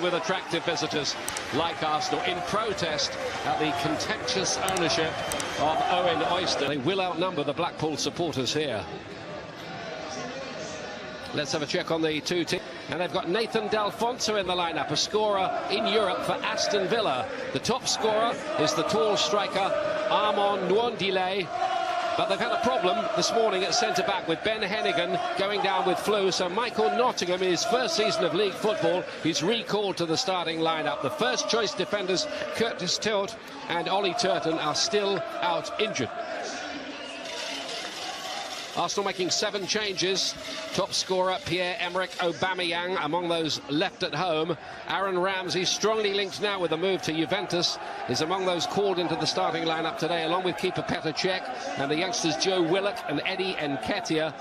with attractive visitors like Arsenal in protest at the contentious ownership of Owen Oyster. They will outnumber the Blackpool supporters here. Let's have a check on the two teams. And they've got Nathan D'Alfonso in the lineup, a scorer in Europe for Aston Villa. The top scorer is the tall striker Armand Nwandile. But they've had a problem this morning at centre-back with Ben Hennigan going down with flu. So Michael Nottingham, in his first season of league football, is recalled to the starting lineup. The first-choice defenders, Curtis Tilt and Ollie Turton, are still out injured. Arsenal making 7 changes. Top scorer Pierre-Emerick Aubameyang among those left at home. Aaron Ramsey, strongly linked now with a move to Juventus, is among those called into the starting lineup today, along with keeper Petr Cech and the youngsters Joe Willock and Eddie Nketiah.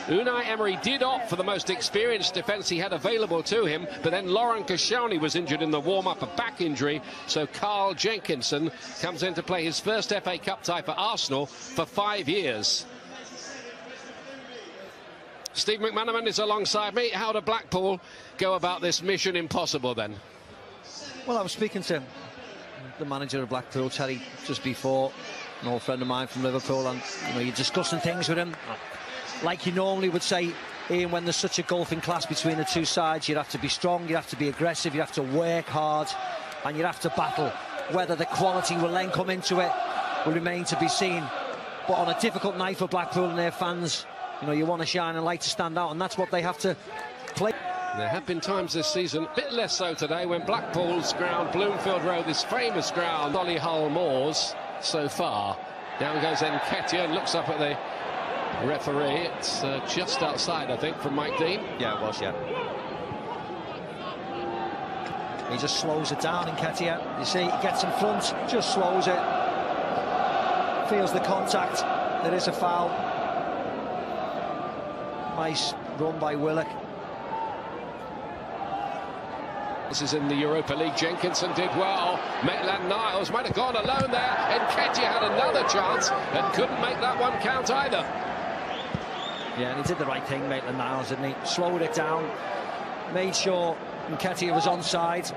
Unai Emery did opt for the most experienced defence he had available to him, but then Laurent Koscielny was injured in the warm-up, a back injury, so Carl Jenkinson comes in to play his first FA Cup tie for Arsenal for 5 years. Steve McManaman is alongside me. How do Blackpool go about this mission impossible then? Well, I was speaking to the manager of Blackpool, Terry, just before, an old friend of mine from Liverpool, and you're discussing things with him like you normally would say, Ian, when there's such a gulfing class between the two sides. You have to be strong, you have to be aggressive, you have to work hard, and you have to battle. Whether the quality will then come into it will remain to be seen. But on a difficult night for Blackpool and their fans, you want to shine a light to stand out, and that's what they have to play. There have been times this season, a bit less so today, when Blackpool's ground, Bloomfield Road, this famous ground, Solihull Moors, so far. Down goes Nketiah and looks up at the referee. It's just outside, I think, from Mike Dean. Yeah, it was, yeah. He just slows it down, Nketiah. You see, he gets in front, just slows it. Feels the contact. There is a foul. Nice run by Willock. This is in the Europa League. Jenkinson did well. Maitland-Niles might have gone alone there. Nketiah had another chance and couldn't make that one count either. Yeah, and he did the right thing, Maitland-Niles, didn't he? Slowed it down, made sure Nketiah was onside.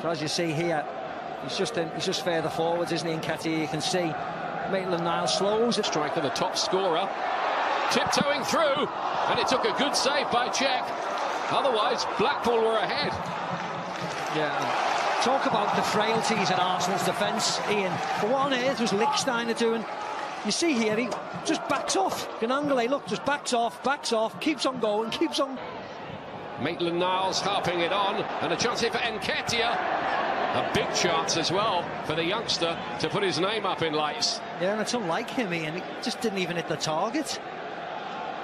So as you see here, he's just further forwards, isn't he, Nketiah? You can see Maitland-Niles slows it. Striker, the top scorer, tiptoeing through, and it took a good save by Cech. Otherwise, Blackpool were ahead. Yeah, talk about the frailties in Arsenal's defence, Ian. But what on earth was Lichtsteiner doing? You see here, he just backs off. Ganangale, look, just backs off, keeps on going, keeps on. Maitland-Niles harping it on, and a chance here for Nketiah. A big chance as well for the youngster to put his name up in lights. Yeah, and it's unlike him, Ian. He just didn't even hit the target.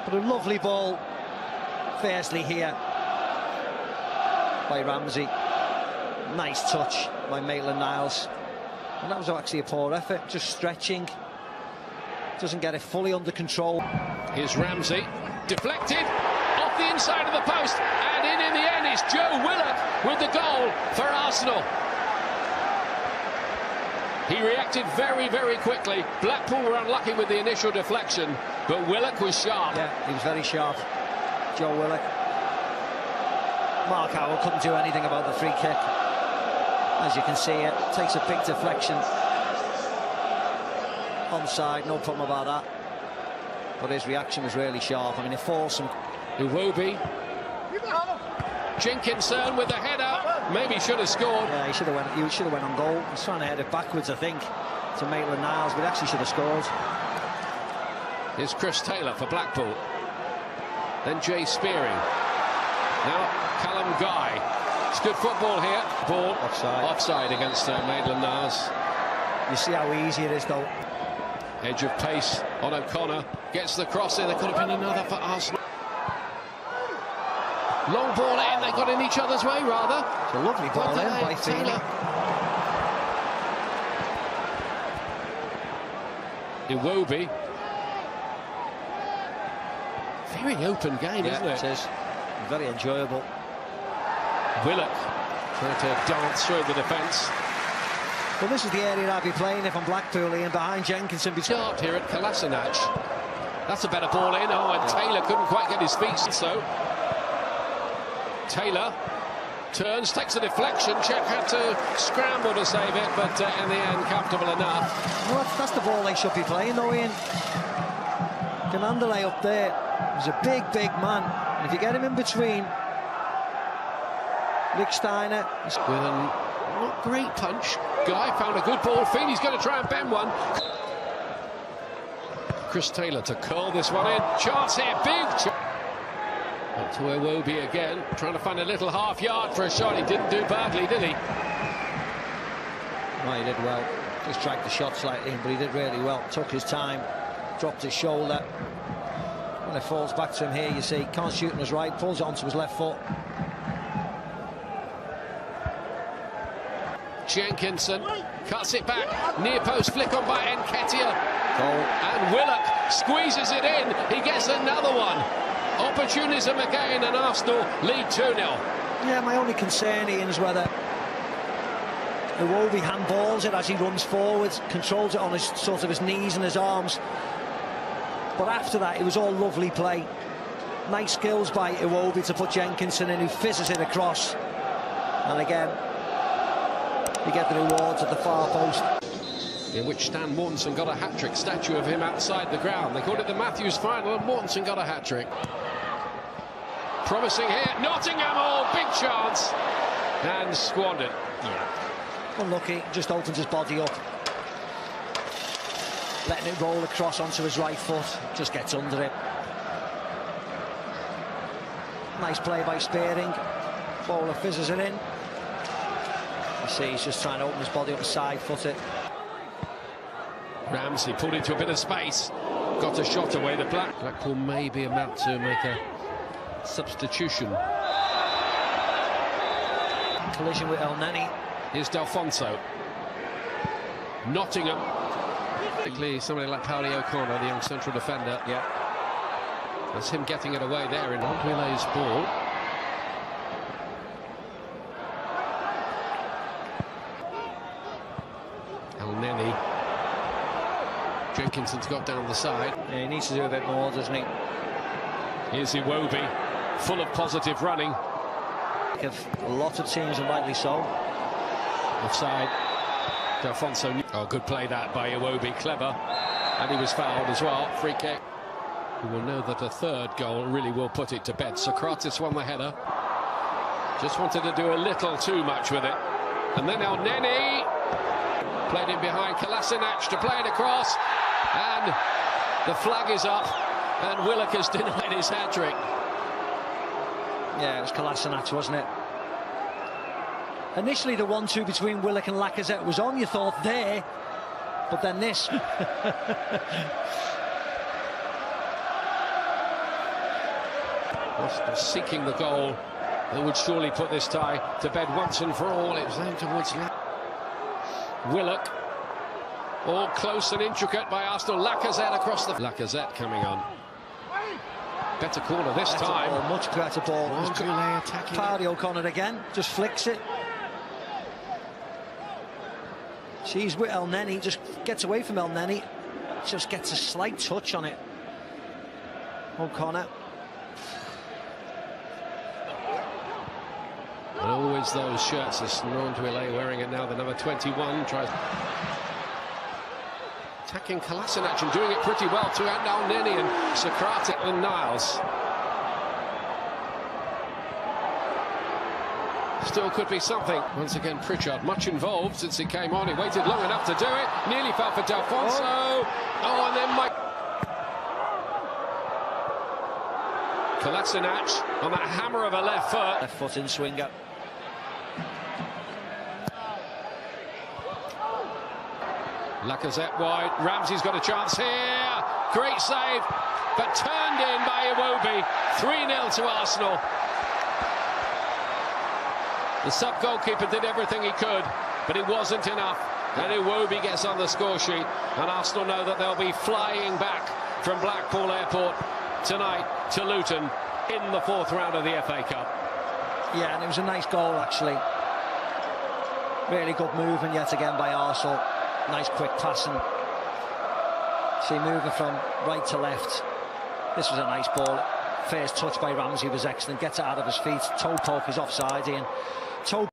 But a lovely ball, firstly here, by Ramsey. Nice touch by Maitland-Niles. And that was actually a poor effort, just stretching. Doesn't get it fully under control. Here's Ramsey, deflected, off the inside of the post, and in the end is Joe Willock with the goal for Arsenal. He reacted very, very quickly. Blackpool were unlucky with the initial deflection, but Willock was sharp. Yeah, he was very sharp, Joe Willock. Mark Howell couldn't do anything about the free kick. As you can see, it takes a big deflection. Onside, no problem about that. But his reaction was really sharp. I mean, it forced him. Iwobi. Jenkinson with the header. Maybe should have scored. Yeah, he should have went on goal. He's trying to head it backwards, I think, to Maitland-Niles, but actually should have scored. Here's Chris Taylor for Blackpool. Then Jay Spearing. Now Callum Guy. It's good football here. Ball offside against Maitland-Niles. You see how easy it is, though. Edge of pace on O'Connor. Gets the cross in. There could have been another for Arsenal. Long ball in. They got in each other's way, rather. It's a lovely ball in by Taylor. Iwobi. Very open game, isn't it? It is. Very enjoyable. Willock trying to dance through the defence. Well, this is the area I'd be playing if I'm Blackpool, and behind Jenkinson. Sharp here at Kolasinac. That's a better ball in. Oh, and Taylor couldn't quite get his feet. So Taylor Turns, takes a deflection. Czech had to scramble to save it, but in the end, comfortable enough. Well, that's the ball they should be playing, though, Ian. Canandale up there. He's a big, big man. And if you get him in between, Lichtsteiner. With a not great punch. Guy found a good ball. Feeney's going to try and bend one. Chris Taylor to curl this one in. Chance here, big. Back to Iwobi again, trying to find a little half yard for a shot. He didn't do badly, did he? No, he did well. Just dragged the shot slightly in, but he did really well. Took his time, dropped his shoulder. When it falls back to him here, you see, can't shoot on his right, pulls it onto his left foot. Jenkinson cuts it back. Near post flick on by Nketiah. And Willock squeezes it in. He gets another one. Opportunism again, and Arsenal lead 2-0. Yeah, my only concern, Ian, is whether Iwobi handballs it as he runs forwards, controls it on his sort of his knees and his arms. But after that, it was all lovely play. Nice skills by Iwobi to put Jenkinson in, who fizzes it across. And again, you get the rewards at the far post. In which Stan Mortensen got a hat-trick, statue of him outside the ground. They called it the Matthews final, and Mortensen got a hat-trick. Promising here, Nottingham, oh, big chance, and squandered. Yeah. Unlucky, just opens his body up. Letting it roll across onto his right foot, just gets under it. Nice play by Spearing. Bowler fizzes it in. You see, he's just trying to open his body up and side-foot it. Ramsey pulled into a bit of space, got a shot away. The Blackpool may be about to make a substitution. Collision with El Neni. Here's D'Alfonso. Nottingham. Particularly somebody like Pauli O'Connor, the young central defender. Yeah. That's him getting it away there in Montpellier's ball. El Neni. Jenkinson's got down the side. Yeah, he needs to do a bit more, doesn't he? Here's Iwobi, full of positive running. A lot of teams, and rightly so. Offside. D'Alfonso. Oh, good play that by Iwobi, clever. And he was fouled as well. Free kick. We will know that a third goal really will put it to bed. Socrates won the header. Just wanted to do a little too much with it. And then El Neni played in behind Kolasinac to play it across. And the flag is up, and Willock has denied his hat-trick. Yeah, it was Kolasinac, wasn't it? Initially, the 1-2 between Willock and Lacazette was on, you thought, there. But then this. Arsenal seeking the goal that would surely put this tie to bed once and for all. It was aimed towards Willock. All close and intricate by Arsenal. Lacazette across the... Lacazette coming on. Better corner this time. Ball, much better ball. Attacking. Pauli O'Connor again, just flicks it. She's with El Neni, just gets away from El Neni. Just gets a slight touch on it. O'Connor. And always those shirts, as Nonduile wearing it now, the number 21 tries... Attacking Kolasinac and doing it pretty well to El Neni and Socrates and Niles. Still could be something. Once again, Pritchard, much involved since he came on. He waited long enough to do it. Nearly fell for D'Alfonso. Oh, and then Mike... Kolasinac on that hammer of a left foot. Left foot in swinger. Lacazette wide. Ramsey's got a chance here. Great save, but turned in by Iwobi. 3-0 to Arsenal. The sub-goalkeeper did everything he could, but it wasn't enough. And Iwobi gets on the score sheet, and Arsenal know that they'll be flying back from Blackpool Airport tonight to Luton in the fourth round of the FA Cup. Yeah, and it was a nice goal, actually. Really good movement yet again by Arsenal. Nice quick passing. See, moving from right to left. This was a nice ball. First touch by Ramsey was excellent. Gets it out of his feet. Toe poke is offside, Ian. Toe